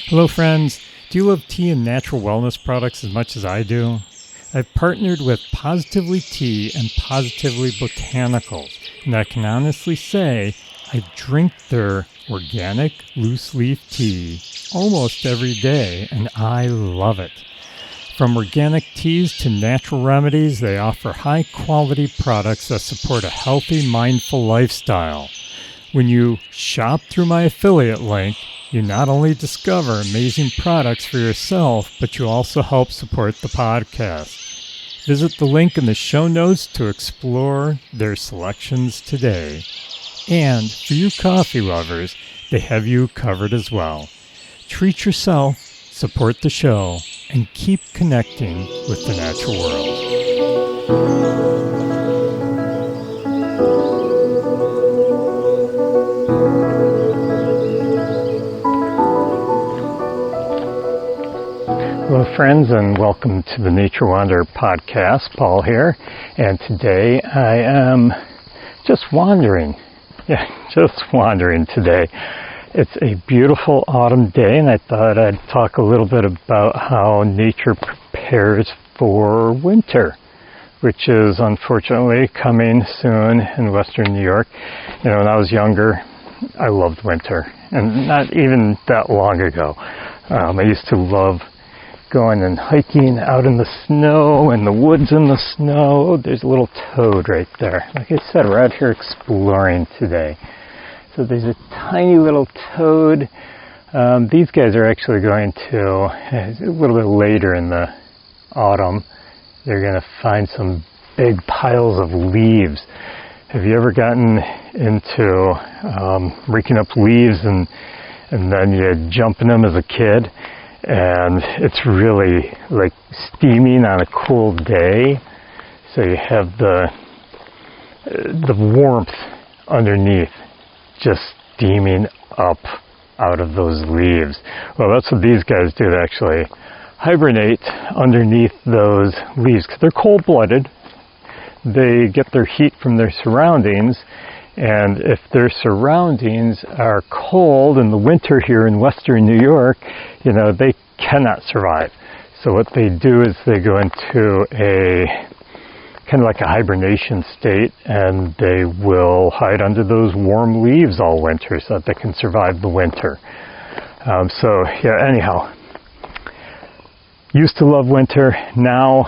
Hello friends, do you love tea and natural wellness products as much as I do? I've partnered with Positively Tea and Positively Botanicals, and I can honestly say I drink their organic loose leaf tea almost every day, and I love it. From organic teas to natural remedies, they offer high-quality products that support a healthy, mindful lifestyle. When you shop through my affiliate link, you not only discover amazing products for yourself, but you also help support the podcast. Visit the link in the show notes to explore their selections today. And for you coffee lovers, they have you covered as well. Treat yourself, support the show, and keep connecting with the natural world. Hello friends, and welcome to the Nature Wanderer podcast. Paul here, and today I am just wandering today. It's a beautiful autumn day, and I thought I'd talk a little bit about how nature prepares for winter, which is unfortunately coming soon in western New York. You know, when I was younger, I loved winter, and not even that long ago. I used to love going and hiking out in the snow, in the woods in the snow. There's a little toad right there. Like I said, we're out here exploring today. So there's a tiny little toad. These guys are actually going to, a little bit later in the autumn, they're going to find some big piles of leaves. Have you ever gotten into raking up leaves and then you jump in them as a kid? And it's really like steaming on a cool day. So you have the warmth underneath just steaming up out of those leaves. Well, that's what these guys do. They actually hibernate underneath those leaves because they're cold-blooded. They get their heat from their surroundings. And if their surroundings are cold in the winter here in western New York, you know, they cannot survive. So what they do is they go into a kind of like a hibernation state, and they will hide under those warm leaves all winter so that they can survive the winter. Anyhow, used to love winter. Now,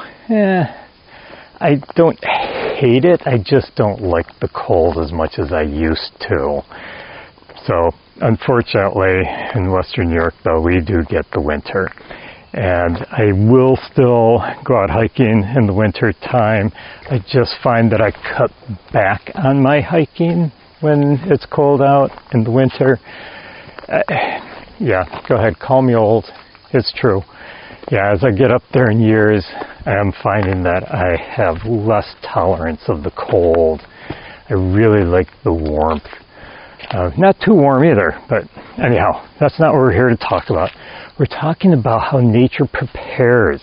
I don't hate it. I just don't like the cold as much as I used to. So, unfortunately, in western New York, though, we do get the winter. And I will still go out hiking in the winter time. I just find that I cut back on my hiking when it's cold out in the winter. Go ahead, call me old. It's true. Yeah, as I get up there in years, I am finding that I have less tolerance of the cold. I really like the warmth. Not too warm either, but anyhow, that's not what we're here to talk about. We're talking about how nature prepares.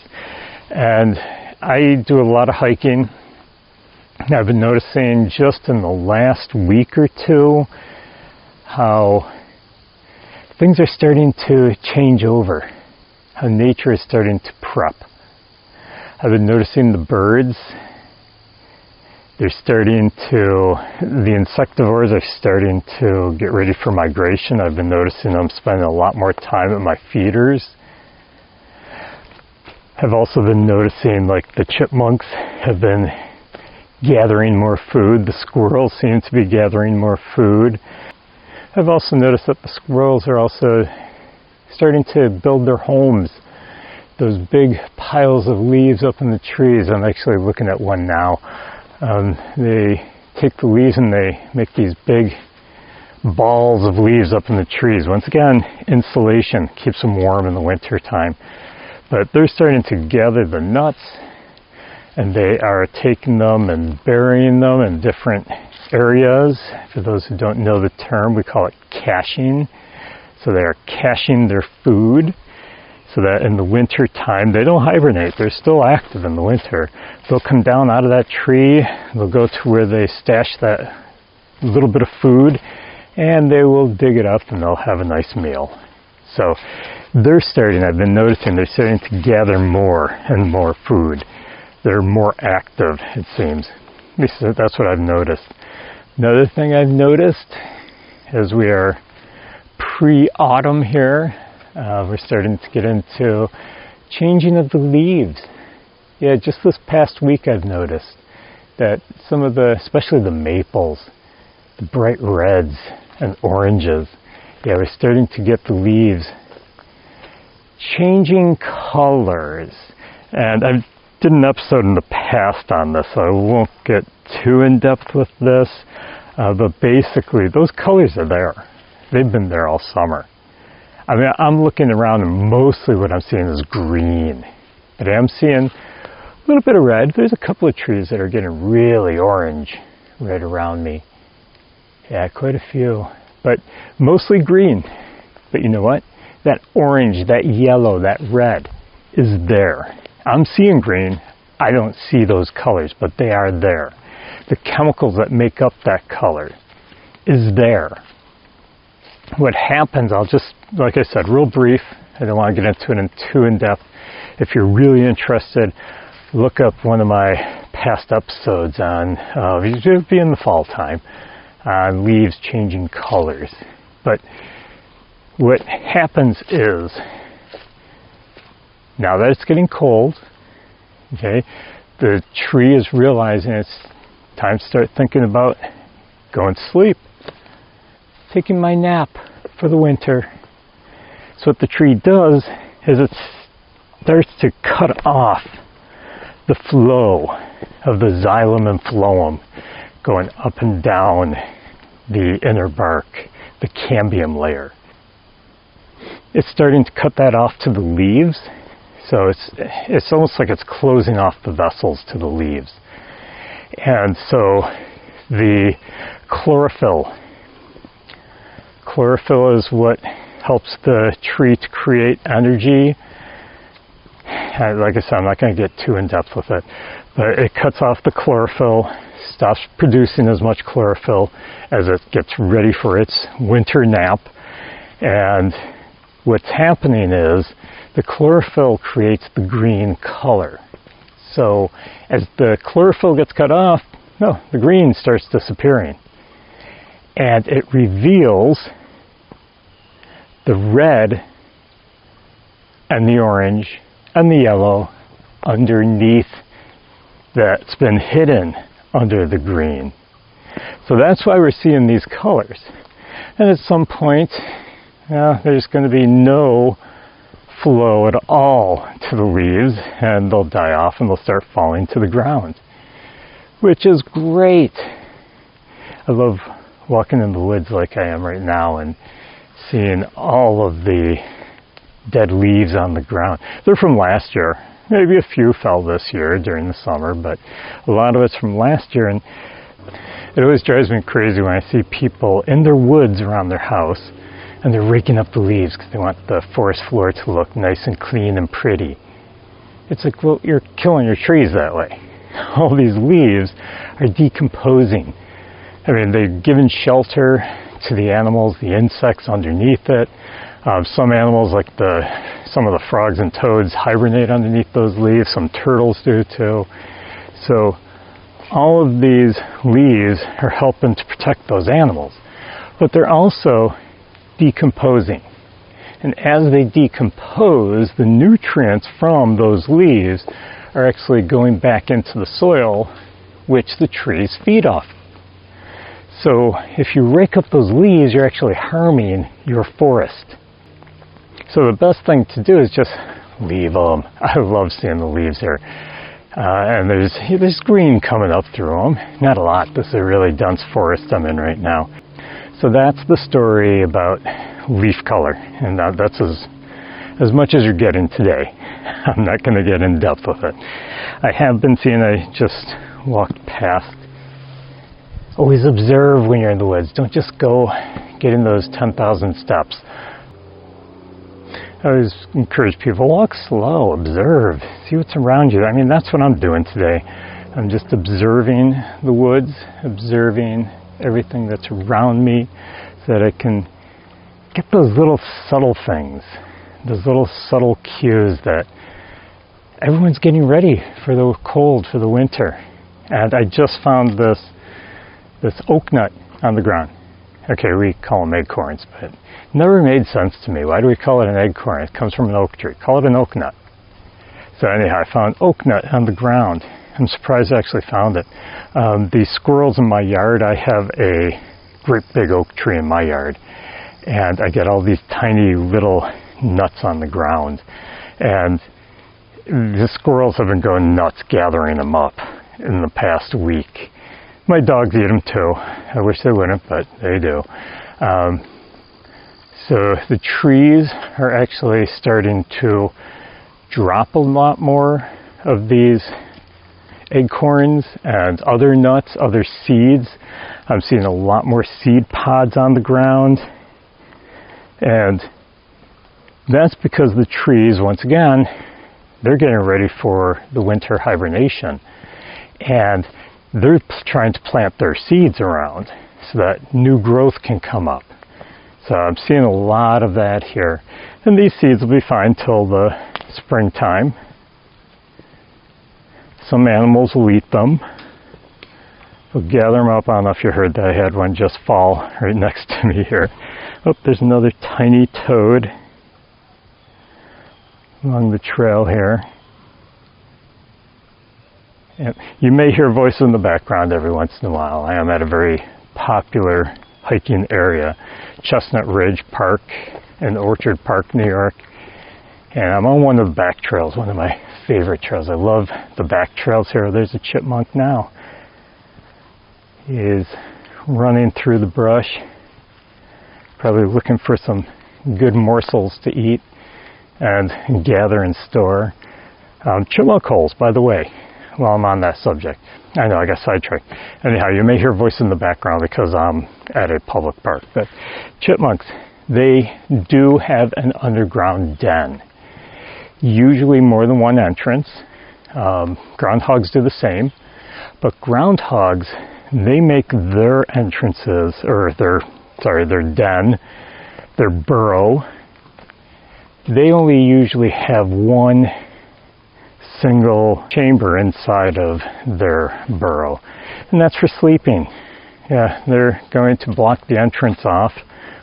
And I do a lot of hiking. I've been noticing just in the last week or two how things are starting to change over. How nature is starting to prep. I've been noticing the birds. The insectivores are starting to get ready for migration. I've been noticing them spending a lot more time at my feeders. I've also been noticing like the chipmunks have been gathering more food. The squirrels seem to be gathering more food. I've also noticed that the squirrels are also starting to build their homes. Those big piles of leaves up in the trees. I'm actually looking at one now. They take the leaves and they make these big balls of leaves up in the trees. Once again, insulation keeps them warm in the winter time. But they're starting to gather the nuts, and they are taking them and burying them in different areas. For those who don't know the term, we call it caching. So they are caching their food so that in the winter time, they don't hibernate. They're still active in the winter. They'll come down out of that tree. They'll go to where they stash that little bit of food, and they will dig it up and they'll have a nice meal. So I've been noticing they're starting to gather more and more food. They're more active, it seems. At least that's what I've noticed. Another thing I've noticed as we are pre-autumn here, we're starting to get into changing of the leaves. Yeah, just this past week I've noticed that some of the, especially the maples, the bright reds and oranges, yeah, we're starting to get the leaves changing colors. And I did an episode in the past on this, so I won't get too in-depth with this. But basically, those colors are there. They've been there all summer. I mean, I'm looking around and mostly what I'm seeing is green. But I am seeing a little bit of red. There's a couple of trees that are getting really orange right around me. Yeah, quite a few. But mostly green. But you know what? That orange, that yellow, that red is there. I'm seeing green. I don't see those colors, but they are there. The chemicals that make up that color is there. What happens, I'll just, like I said, real brief. I don't want to get into it too in depth. If you're really interested, look up one of my past episodes on, it'll be in the fall time, on leaves changing colors. But what happens is, now that it's getting cold, okay, the tree is realizing it's time to start thinking about going to sleep, taking my nap for the winter. So what the tree does is it starts to cut off the flow of the xylem and phloem going up and down the inner bark, the cambium layer. It's starting to cut that off to the leaves. So it's almost like it's closing off the vessels to the leaves. And so the chlorophyll is what helps the tree to create energy. Like I said, I'm not going to get too in depth with it, but it cuts off the chlorophyll, stops producing as much chlorophyll as it gets ready for its winter nap. And what's happening is the chlorophyll creates the green color. So as the chlorophyll gets cut off, the green starts disappearing. And it reveals the red and the orange and the yellow underneath that's been hidden under the green. So that's why we're seeing these colors. And at some point, there's going to be no flow at all to the leaves, and they'll die off and they'll start falling to the ground, which is great. I love walking in the woods like I am right now and seeing all of the dead leaves on the ground. They're from last year. Maybe a few fell this year during the summer, but a lot of it's from last year. And it always drives me crazy when I see people in their woods around their house and they're raking up the leaves because they want the forest floor to look nice and clean and pretty. It's like, well, you're killing your trees that way. All these leaves are decomposing. I mean, they're giving shelter to the animals, the insects underneath it. Some animals, like some of the frogs and toads, hibernate underneath those leaves. Some turtles do too. So all of these leaves are helping to protect those animals. But they're also decomposing. And as they decompose, the nutrients from those leaves are actually going back into the soil, which the trees feed off. So if you rake up those leaves, you're actually harming your forest. So the best thing to do is just leave them. I love seeing the leaves here. And there's green coming up through them. Not a lot. This is a really dense forest I'm in right now. So that's the story about leaf color. And that's as much as you're getting today. I'm not going to get in depth with it. I have been seeing, I just walked past. Always observe when you're in the woods. Don't just go get in those 10,000 steps. I always encourage people, walk slow, observe, see what's around you. I mean, that's what I'm doing today. I'm just observing the woods, observing everything that's around me so that I can get those little subtle things, those little subtle cues that everyone's getting ready for the cold, for the winter. And I just found this oak nut on the ground. Okay, we call them acorns, but it never made sense to me. Why do we call it an acorn? It comes from an oak tree. Call it an oak nut. So anyhow, I found oak nut on the ground. I'm surprised I actually found it. The squirrels in my yard, I have a great big oak tree in my yard, and I get all these tiny little nuts on the ground. And the squirrels have been going nuts gathering them up in the past week. My dogs eat them too. I wish they wouldn't, but they do. So the trees are actually starting to drop a lot more of these acorns and other nuts, other seeds. I'm seeing a lot more seed pods on the ground. And that's because the trees, once again, they're getting ready for the winter hibernation. And they're trying to plant their seeds around so that new growth can come up. So I'm seeing a lot of that here. And these seeds will be fine till the springtime. Some animals will eat them. They'll gather them up. I don't know if you heard that. I had one just fall right next to me here. Oh, there's another tiny toad along the trail here. And you may hear voices in the background every once in a while. I am at a very popular hiking area, Chestnut Ridge Park in Orchard Park, New York. And I'm on one of the back trails, one of my favorite trails. I love the back trails here. There's a chipmunk now. He is running through the brush, probably looking for some good morsels to eat and gather and store. Chipmunk holes, by the way, while I'm on that subject. I know I got sidetracked. Anyhow, you may hear voices in the background because I'm at a public park. But chipmunks, they do have an underground den. Usually more than one entrance. Groundhogs do the same. But groundhogs, they make their entrances, or their den, their burrow, they only usually have one single chamber inside of their burrow, and that's for sleeping. Yeah, they're going to block the entrance off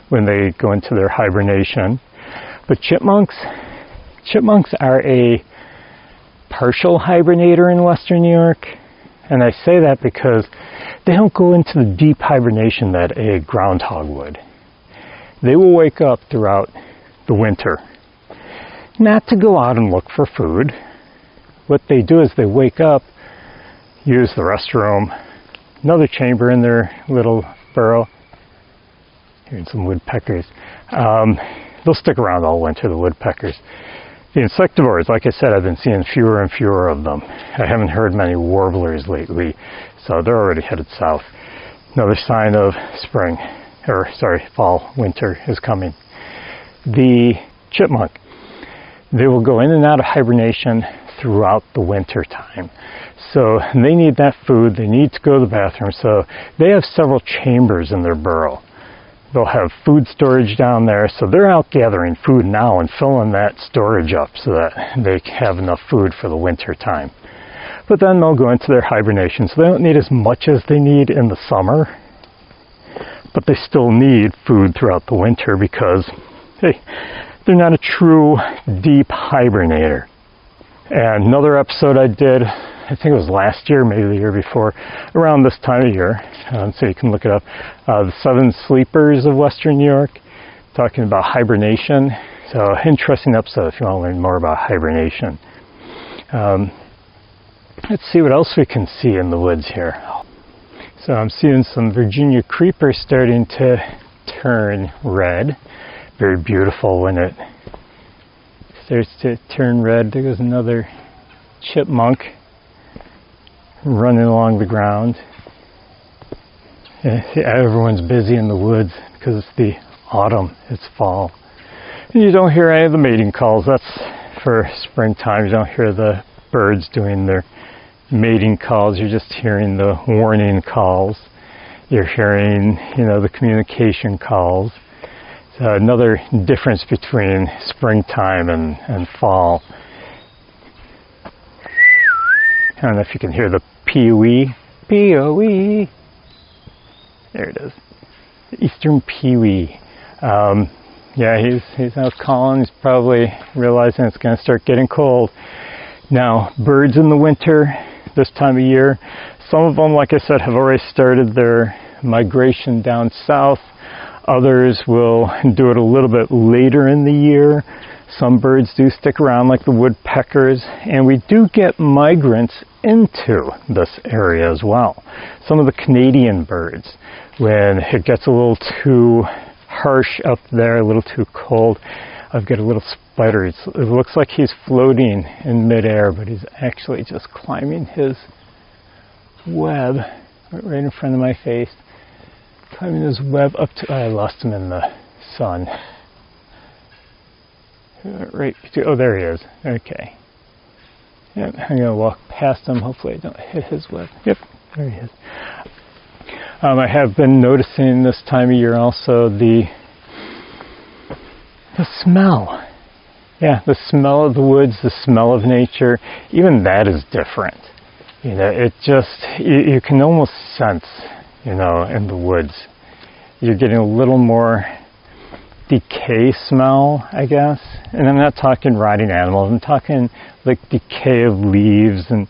when they go into their hibernation. But chipmunks are a partial hibernator in Western New York, and I say that because they don't go into the deep hibernation that a groundhog would. They will wake up throughout the winter, not to go out and look for food. What they do is they wake up, use the restroom, another chamber in their little burrow. Here's some woodpeckers. They'll stick around all winter, the woodpeckers. The insectivores, like I said, I've been seeing fewer and fewer of them. I haven't heard many warblers lately, so they're already headed south. Another sign of spring, fall, winter is coming. The chipmunk, they will go in and out of hibernation throughout the winter time. So they need that food, they need to go to the bathroom, so they have several chambers in their burrow. They'll have food storage down there, so they're out gathering food now and filling that storage up so that they have enough food for the winter time. But then they'll go into their hibernation, so they don't need as much as they need in the summer, but they still need food throughout the winter because, hey, they're not a true deep hibernator. And another episode I did, I think it was last year, maybe the year before, around this time of year, so you can look it up, the 7 Sleepers of Western New York, talking about hibernation. So interesting episode if you want to learn more about hibernation. Let's see what else we can see in the woods here. So I'm seeing some Virginia creeper starting to turn red. Very beautiful when it starts to turn red. There goes another chipmunk running along the ground. Everyone's busy in the woods because it's the autumn, it's fall. And you don't hear any of the mating calls. That's for springtime. You don't hear the birds doing their mating calls. You're just hearing the warning calls. You're hearing, the communication calls. So another difference between springtime and fall. I don't know if you can hear the pewee. Pewee. There it is. The eastern pewee. Yeah, he's out calling. He's probably realizing it's going to start getting cold. Now, birds in the winter, this time of year, some of them, like I said, have already started their migration down south. Others will do it a little bit later in the year. Some birds do stick around, like the woodpeckers, and we do get migrants into this area as well. Some of the Canadian birds, when it gets a little too harsh up there, a little too cold, I've got a little spider. It looks like he's floating in midair, but he's actually just climbing his web right in front of my face. Climbing his web up to, I lost him in the sun. Right, oh, there he is. Okay. Yep, I'm going to walk past him. Hopefully I don't hit his web. Yep, there he is. I have been noticing this time of year also the smell. Yeah, the smell of the woods, the smell of nature, even that is different. You know, it just, you can almost sense, you know, in the woods. You're getting a little more decay smell, I guess. And I'm not talking rotting animals. I'm talking like decay of leaves and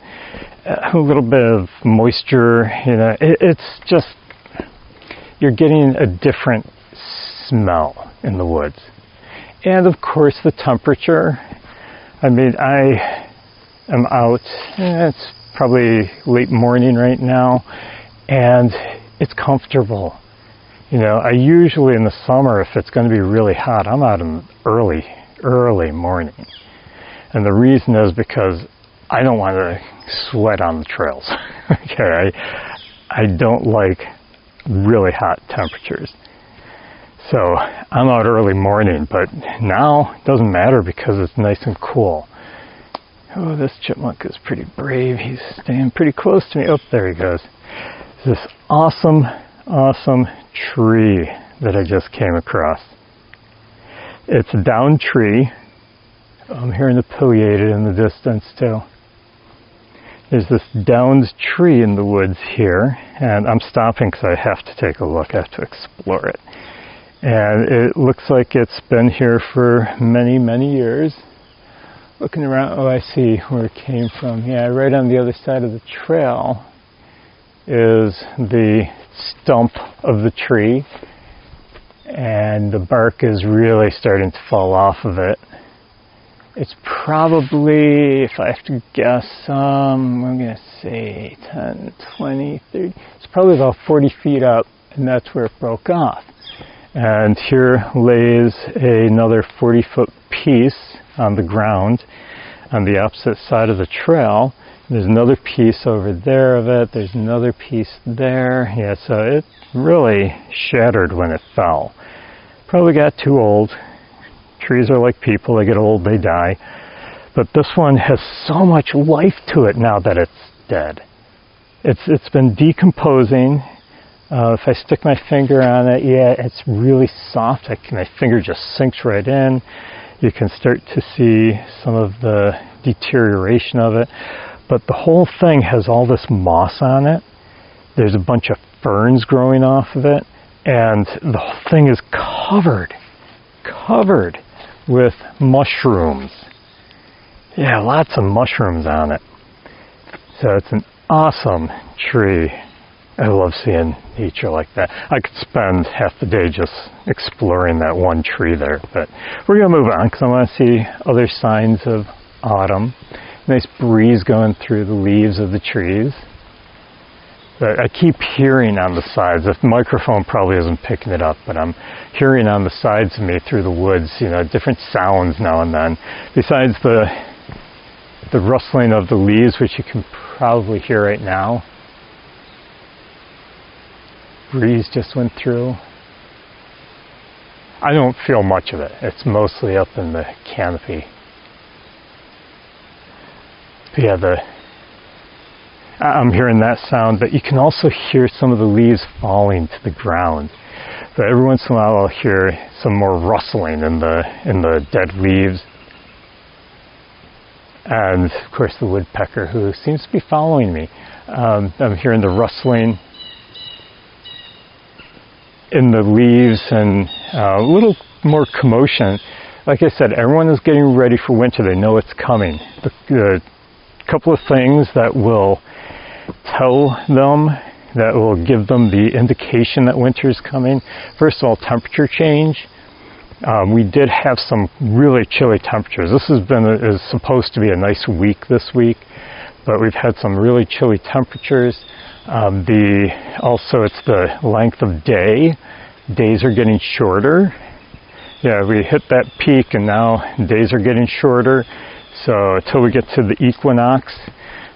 a little bit of moisture. You know, it's just, you're getting a different smell in the woods. And of course the temperature. I mean, I am out, it's probably late morning right now, and it's comfortable. You know, I usually in the summer, if it's going to be really hot, I'm out in early morning. And the reason is because I don't want to sweat on the trails. Okay, I don't like really hot temperatures. So I'm out early morning, but now it doesn't matter because it's nice and cool. Oh, this chipmunk is pretty brave. He's staying pretty close to me. Oh, there he goes. This awesome tree that I just came across. It's a downed tree. I'm hearing the pileated in the distance too. There's this downed tree in the woods here, and I'm stopping because I have to take a look. I have to explore it. And it looks like it's been here for many, many years. Looking around, oh, I see where it came from. Yeah, right on the other side of the trail is the stump of the tree, and the bark is really starting to fall off of it. It's probably, if I have to guess, I'm going to say 10, 20, 30, it's probably about 40 feet up, and that's where it broke off. And here lays another 40-foot piece on the ground on the opposite side of the trail. There's another piece over there of it. There's another piece there. Yeah, so it really shattered when it fell. Probably got too old. Trees are like people. They get old, they die. But this one has so much life to it now that it's dead. It's been decomposing. If I stick my finger on it, yeah, it's really soft. My finger just sinks right in. You can start to see some of the deterioration of it. But the whole thing has all this moss on it. There's a bunch of ferns growing off of it. And the whole thing is covered with mushrooms. Yeah, lots of mushrooms on it. So it's an awesome tree. I love seeing nature like that. I could spend half the day just exploring that one tree there, but we're going to move on because I want to see other signs of autumn. Nice breeze going through the leaves of the trees. But I keep hearing on the sides. The microphone probably isn't picking it up, but I'm hearing on the sides of me through the woods, you know, different sounds now and then. Besides the rustling of the leaves, which you can probably hear right now. Breeze just went through. I don't feel much of it. It's mostly up in the canopy. But yeah, I'm hearing that sound, but you can also hear some of the leaves falling to the ground. So every once in a while I'll hear some more rustling in the dead leaves. And of course the woodpecker, who seems to be following me. I'm hearing the rustling in the leaves and a little more commotion. Like I said, everyone is getting ready for winter. They know it's coming. The couple of things that will tell them, that will give them the indication that winter is coming. First of all, temperature change. We did have some really chilly temperatures. This is supposed to be a nice week this week, but we've had some really chilly temperatures. Also, it's the length of day. Days are getting shorter. Yeah, we hit that peak and now days are getting shorter. So until we get to the equinox,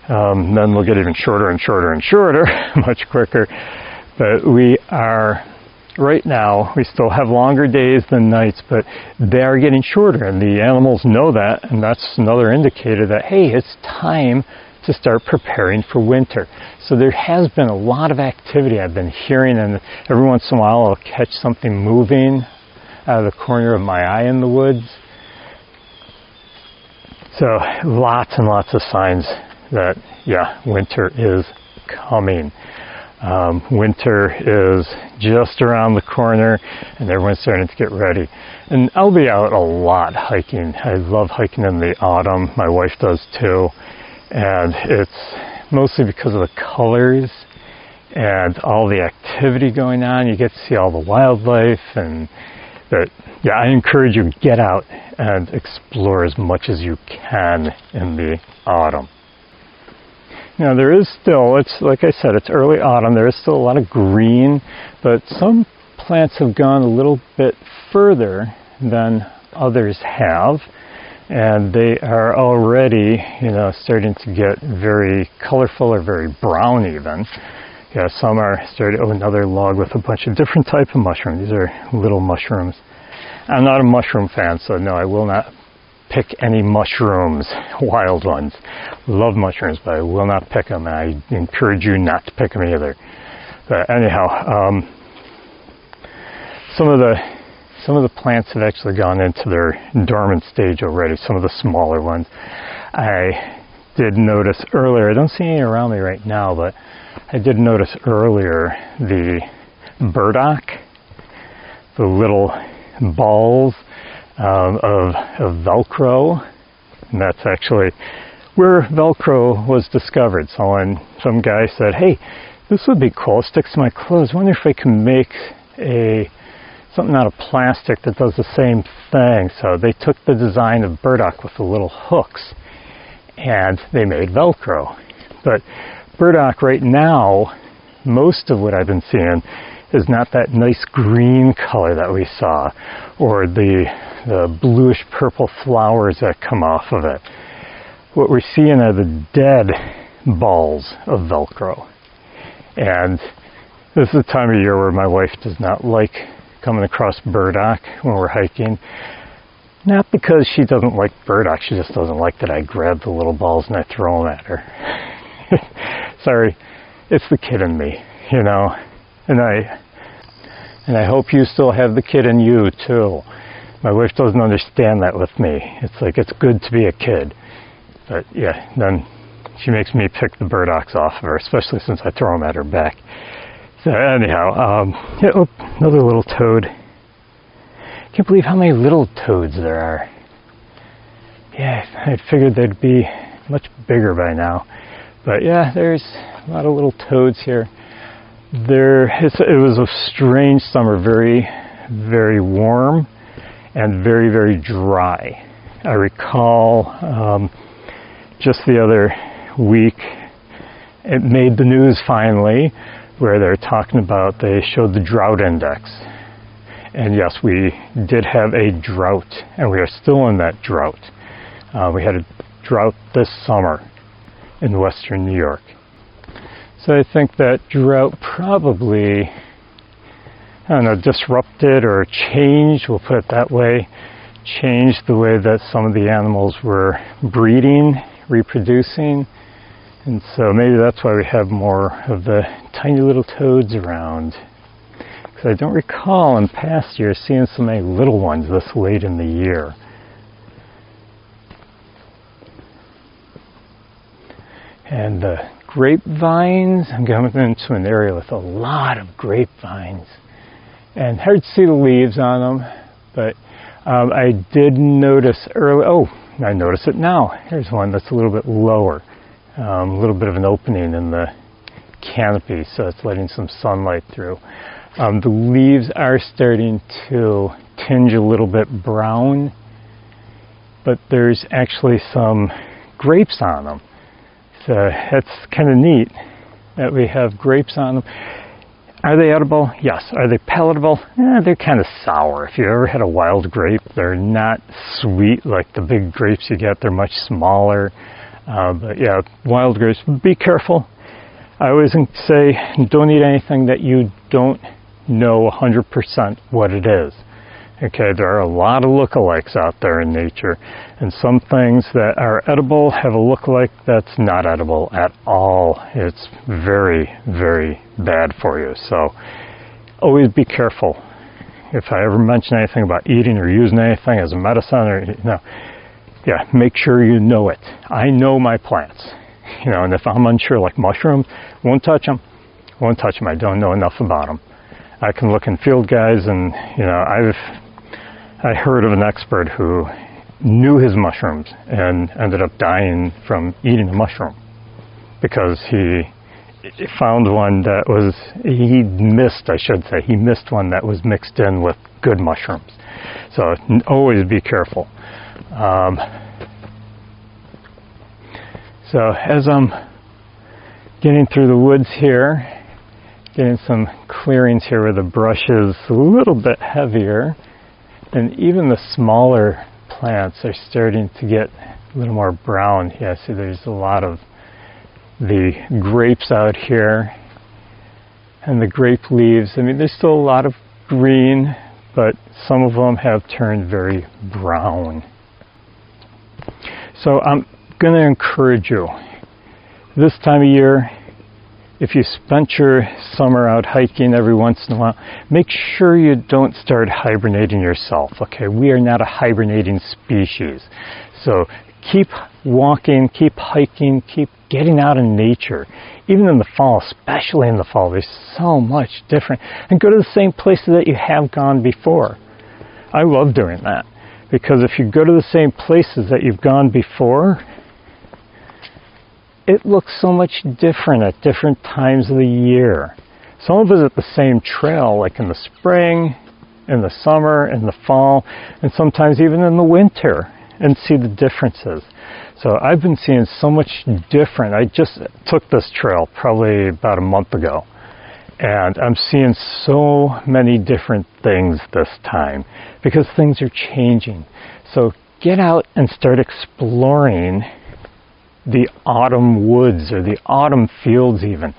then we'll get even shorter and shorter and shorter, much quicker. But we are, right now, we still have longer days than nights, but they are getting shorter, and the animals know that, and that's another indicator that, hey, it's time to start preparing for winter. So there has been a lot of activity I've been hearing, and every once in a while I'll catch something moving out of the corner of my eye in the woods. So lots and lots of signs that, yeah, winter is coming. Winter is just around the corner and everyone's starting to get ready. And I'll be out a lot hiking. I love hiking in the autumn. My wife does too. And it's mostly because of the colors and all the activity going on. You get to see all the wildlife, and yeah, I encourage you to get out and explore as much as you can in the autumn. Now there is still, it's like I said, it's early autumn, there is still a lot of green, but some plants have gone a little bit further than others have, and they are already, starting to get very colorful or very brown even. Yeah, some are starting, another log with a bunch of different types of mushrooms. These are little mushrooms. I'm not a mushroom fan, so no, I will not pick any mushrooms, wild ones. Love mushrooms, but I will not pick them, and I encourage you not to pick them either. But anyhow, some of the plants have actually gone into their dormant stage already, some of the smaller ones. I did notice earlier, I don't see any around me right now, but I did notice earlier the burdock, the little balls of Velcro, and that's actually where Velcro was discovered. Some guy said, hey, this would be cool, it sticks to my clothes. I wonder if I can make something out of plastic that does the same thing. So they took the design of burdock with the little hooks and they made Velcro. But burdock right now, most of what I've been seeing is not that nice green color that we saw, or the bluish purple flowers that come off of it. What we're seeing are the dead balls of Velcro. And this is the time of year where my wife does not like coming across burdock when we're hiking. Not because she doesn't like burdock, she just doesn't like that I grab the little balls and I throw them at her. Sorry, it's the kid in me, and I hope you still have the kid in you too. My wife doesn't understand that with me. It's like, it's good to be a kid. But yeah, then she makes me pick the burdocks off of her, especially since I throw them at her back. So anyhow, another little toad. Can't believe how many little toads there are. Yeah, I figured they'd be much bigger by now. But yeah, there's a lot of little toads here. It was a strange summer, very, very warm and very, very dry. I recall just the other week, it made the news finally, where they're talking about, they showed the drought index. And yes, we did have a drought, and we are still in that drought. We had a drought this summer in western New York. So I think that drought probably, disrupted or changed, we'll put it that way, changed the way that some of the animals were breeding, reproducing. And so maybe that's why we have more of the tiny little toads around. because I don't recall in past years seeing so many little ones this late in the year. And the grapevines, I'm going into an area with a lot of grapevines. And hard to see the leaves on them, but I did notice early, I notice it now. Here's one that's a little bit lower, a little bit of an opening in the canopy, so it's letting some sunlight through. The leaves are starting to tinge a little bit brown, but there's actually some grapes on them. So that's kind of neat that we have grapes on them. Are they edible? Yes. Are they palatable? They're kind of sour. If you ever had a wild grape, they're not sweet like the big grapes you get. They're much smaller. But yeah, wild grapes, be careful. I always say don't eat anything that you don't know 100% what it is. Okay, there are a lot of lookalikes out there in nature, and some things that are edible have a lookalike that's not edible at all. It's very, very bad for you. So always be careful. If I ever mention anything about eating or using anything as a medicine, or make sure you know it. I know my plants, and if I'm unsure, like mushrooms, won't touch them. I don't know enough about them. I can look in field guides, and I heard of an expert who knew his mushrooms and ended up dying from eating a mushroom because he found one that was, he missed one that was mixed in with good mushrooms. So always be careful. So as I'm getting through the woods here, getting some clearings here where the brush is a little bit heavier, and even the smaller plants are starting to get a little more brown. Yeah, see there's a lot of the grapes out here and the grape leaves. I mean, there's still a lot of green, but some of them have turned very brown. So I'm going to encourage you, this time of year, if you spent your summer out hiking every once in a while, make sure you don't start hibernating yourself. Okay, we are not a hibernating species. So keep walking, keep hiking, keep getting out in nature. Even in the fall, especially in the fall, there's so much different. And go to the same places that you have gone before. I love doing that, because if you go to the same places that you've gone before, it looks so much different at different times of the year. Some visit the same trail, like in the spring, in the summer, in the fall, and sometimes even in the winter, and see the differences. So I've been seeing so much different. I just took this trail probably about a month ago, and I'm seeing so many different things this time because things are changing. So get out and start exploring the autumn woods or the autumn fields even.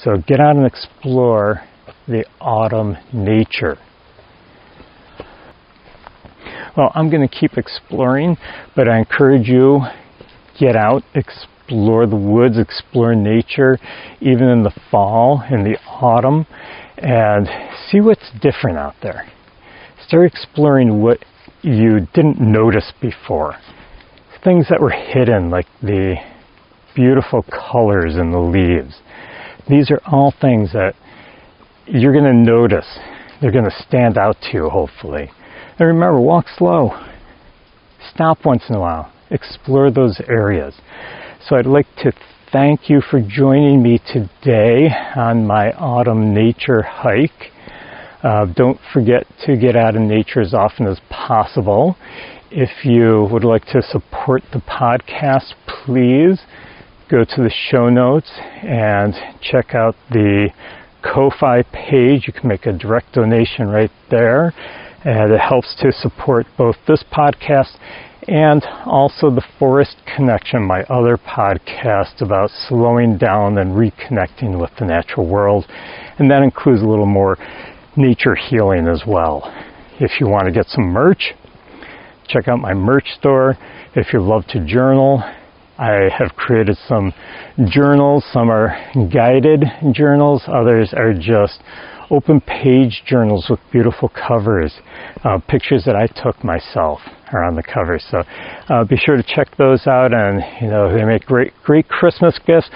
So get out and explore the autumn nature. Well, I'm going to keep exploring, but I encourage you, get out, explore the woods, explore nature, even in the fall, in the autumn, and see what's different out there. Start exploring what you didn't notice before. Things that were hidden, like the beautiful colors in the leaves. These are all things that you're going to notice. They're going to stand out to you, hopefully. And remember, walk slow. Stop once in a while. Explore those areas. So I'd like to thank you for joining me today on my autumn nature hike. Don't forget to get out in nature as often as possible. If you would like to support the podcast, please go to the show notes and check out the Ko-Fi page. You can make a direct donation right there, and it helps to support both this podcast and also the Forest Connection, my other podcast about slowing down and reconnecting with the natural world. And that includes a little more nature healing as well. If you want to get some merch, check out my merch store. If you love to journal, I have created some journals. Some are guided journals. Others are just open page journals with beautiful covers. Pictures that I took myself are on the cover. So be sure to check those out, and they make great Christmas gifts.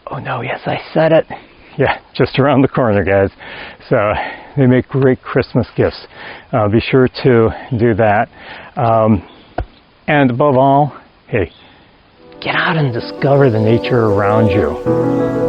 Oh no, yes, I said it. Yeah, just around the corner, guys. So they make great Christmas gifts. Be sure to do that. And above all, hey, get out and discover the nature around you.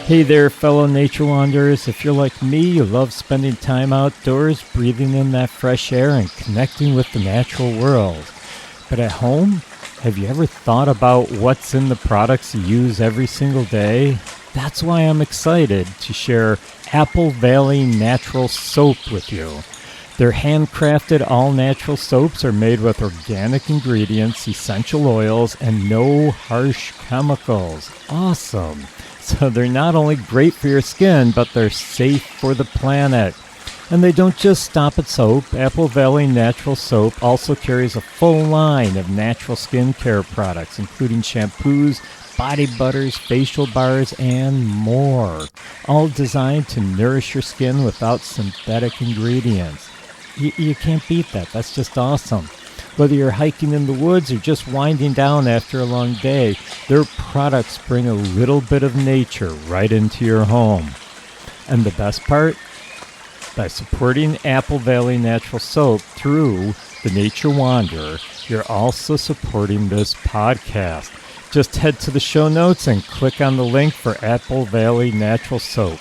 Hey there, fellow nature wanderers. If you're like me, you love spending time outdoors, breathing in that fresh air and connecting with the natural world. But at home, have you ever thought about what's in the products you use every single day? That's why I'm excited to share Apple Valley Natural Soap with you. Their handcrafted all-natural soaps are made with organic ingredients, essential oils, and no harsh chemicals. Awesome! So they're not only great for your skin, but they're safe for the planet. And they don't just stop at soap. Apple Valley Natural Soap also carries a full line of natural skincare products, including shampoos, body butters, facial bars, and more. All designed to nourish your skin without synthetic ingredients. You can't beat that. That's just awesome. Whether you're hiking in the woods or just winding down after a long day, their products bring a little bit of nature right into your home. And the best part? By supporting Apple Valley Natural Soap through the Nature Wanderer, you're also supporting this podcast. Just head to the show notes and click on the link for Apple Valley Natural Soap.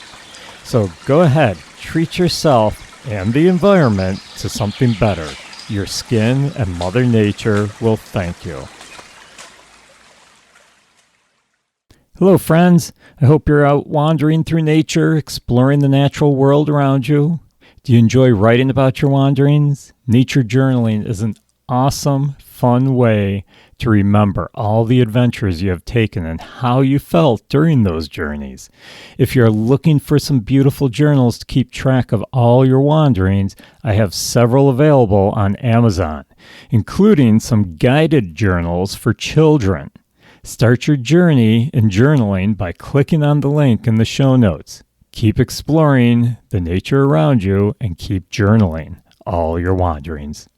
So go ahead, treat yourself and the environment to something better. Your skin and Mother Nature will thank you. Hello, friends. I hope you're out wandering through nature, exploring the natural world around you. Do you enjoy writing about your wanderings? Nature journaling is an awesome, fun way to remember all the adventures you have taken and how you felt during those journeys. If you're looking for some beautiful journals to keep track of all your wanderings, I have several available on Amazon, including some guided journals for children. Start your journey in journaling by clicking on the link in the show notes. Keep exploring the nature around you and keep journaling all your wanderings.